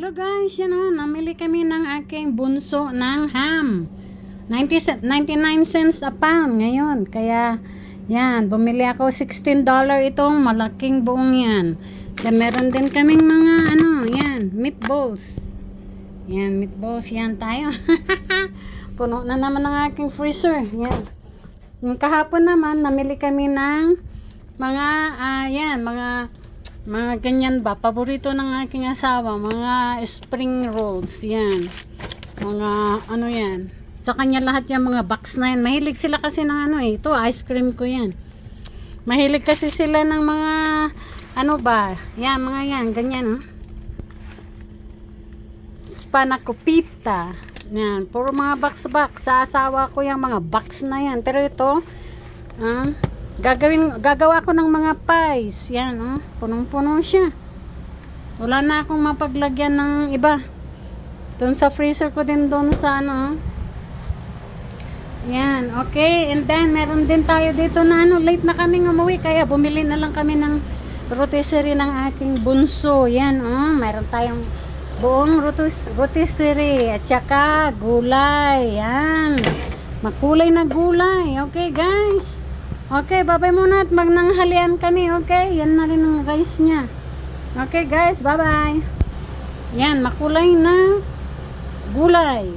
Hello guys, namili kami ng aking bunso ng ham. 99 cents a pound ngayon. Kaya, yan, bumili ako $16 itong malaking buong yan. Then meron din kaming mga, meatballs. Yan, meatballs, yan tayo. Puno na naman ang aking freezer. Yan. Yung kahapon naman, namili kami ng mga, mga ganyan ba, paborito ng aking asawa, mga spring rolls, yan, mga yan, sa kanya lahat yung mga box na yan, mahilig sila kasi ng ito, ice cream ko yan, mahilig kasi sila ng mga, yan, mga yan, ganyan, spanakopita, yan, puro mga box, sa asawa ko yung mga box na yan, pero ito, gagawa ko ng mga pies. Yan, punong-puno siya. Wala na akong mapaglagyan ng iba. Doon sa freezer ko din doon sa Yan, okay. And then, meron din tayo dito na late na kaming umuwi. Kaya bumili na lang kami ng rotisserie ng aking bunso. Yan, meron tayong buong rotisserie. At saka, gulay. Yan. Makulay na gulay. Okay, guys. Okay, bye-bye muna at magnanghalian kami, okay? Yan na rin ang rice niya. Okay guys, bye-bye. Yan, makulay na gulay.